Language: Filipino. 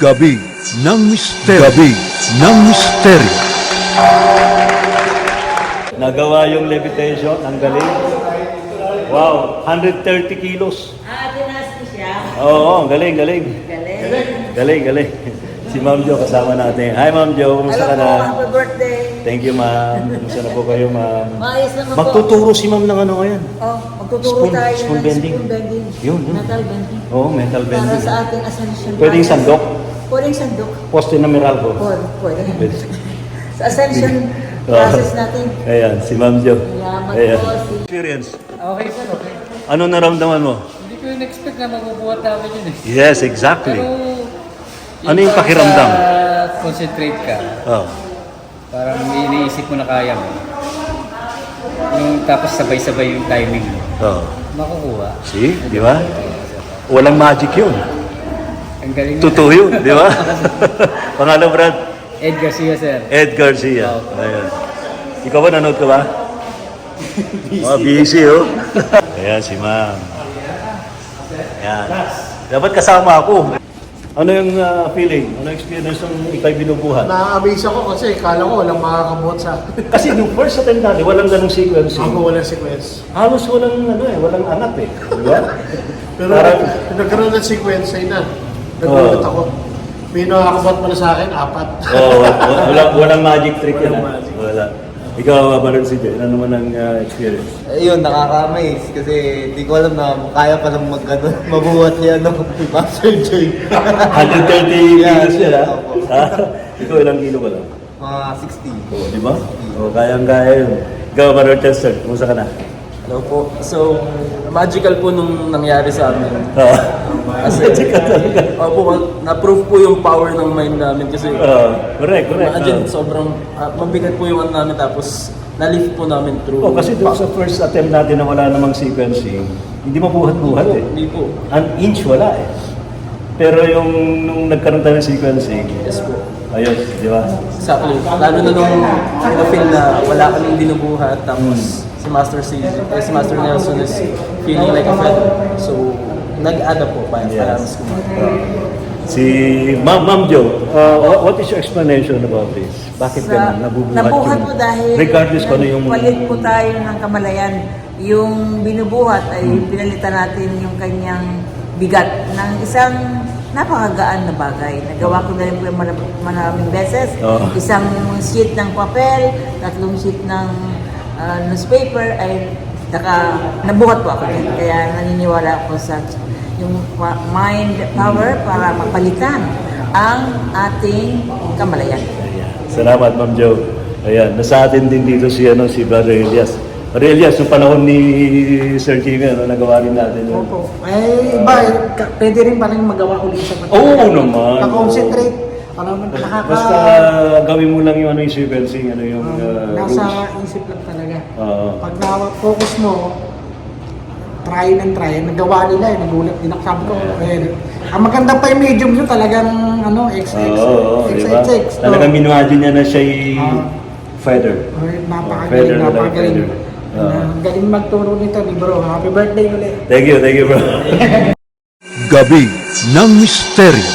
Gabi ng Misteryo. Gabi ng Misteryo. Nagawa yung levitation, ang galing. Wow, 130 kilos. Tinas ko siya. Oo, galing, galing. Galing. Galing, galing. Si Ma'am Jo kasama natin. Hi Ma'am Jo, kumusta ka Hello na? po, happy birthday. Thank you Ma'am. Kumusta na po kayo Ma'am? Maayos naman po. Magtuturo si Ma'am ng ano ngayon. Magtuturo tayo spoon ng bending. spoon bending. Yun, yun. Metal bending. Oo, metal Para bending. sa ating ascension. Pwedeng sandok? Pwedeng sandok. Poste na Meralco. Pwede. Pwede. Sa ascension process natin. Ayan, si Ma'am Jo. Salamat Ayan. po. Experience. Okay sir, okay. Ano naramdaman mo? Hindi ko yung expect na mabubuhat namin yun eh. Yes, exactly. Pero, Ano yung pakiramdam? Concentrate ka, Oh. parang iniisip mo na kaya mo. Yung tapos sabay-sabay yung timing mo. Oh. Makukuha. See, di ba? Walang magic yun. Ang galing na. Totoo yun, di ba? Pangalan, Brad? Ed Garcia sir. Ed Garcia. Wow. Ayan. Ikaw ba, nanood ka ba? Busy, oh. Ayan, si Ma'am. Ayan. Dapat kasama ako. Ano yung feeling? Ano yung experience ng ikay binubuhat? Na-amaze ako kasi kala ko walang makakabuhat sa Kasi yung first attempt natin, walang ganong sequencing. ako walang sequence. Halos walang, walang angat eh. Di ba? Pero Parang- nagkaroon ng sequence ay na. Nagulat ako. May nakakabuhat pala sa akin, 4. walang magic trick yan. Walang magic. Wala. Ikaw, Baron CJ, ano naman ang experience? Ayun, nakaka-amaze kasi di ko alam na kaya palang mabuhat niya Master J. 130 kilos yan, ha? Opo. Ha? Ikaw, ilang kilo ka lang? Mga 60. Oh, di ba? Oh, kayang-kaya yun. Ikaw, Baron Chester, kumusta ka na? Hello po. So, magical po nung nangyari sa amin. Oh. Kasi, opo, na-prove po yung power ng mind namin kasi Correct. imagine, sobrang mabigat po yung ano namin tapos na-lift po namin through. Oh, kasi doon sa first attempt natin na wala namang sequencing, hindi mabuhat-buhat eh. Hindi po. An inch wala eh. Pero yung nung nagkaroon tayo ng sequencing, Yes po. ayos, di ba? Exactly. Lalo na nung na-feel na wala kaming binubuhat tapos si Master Nelson is feeling like a feather. So, nag-add up po para mas kumata. Si Ma'am Jo, what is your explanation about this? Bakit ganun? Nabuhat po dahil regardless kung ano yung... palit po tayo ng kamalayan. Yung binubuhat ay pinalitan natin yung kanyang bigat ng isang napakagaan na bagay. Nagawa ko na rin po yung maraming beses. Oh. Isang sheet ng papel, 3 sheet ng newspaper ay nabuhat po ako din. Kaya naniniwala ako sa yung mind power para mapalitan ang ating kamalayan. Ayan. Salamat, Ma'am Jo. Ayan, nasa atin din dito si Brother Elias. Brother Elias, yung panahon ni Sir Jimmy, nagawa rin natin yun. Opo. Iba, pwede rin palang magawa ulit sa Oo naman. Na-concentrate. Parang Basta gawin mo lang yung yung sequencing, yung rules. nasa isip lang talaga. Oo. Pag na-focus mo, try and try. Nagawa nila nagulat din ako. Sabi ko, ang maganda pa yung medium nyo talagang XX. Oo, di ba? XXX. Talagang minimagine niya na siya'y feather. Napakagaling, Feather na napakagaling. feather. Galing magturo nito ni bro. Happy birthday ulit. Thank you, bro. Gabi ng Misteryo.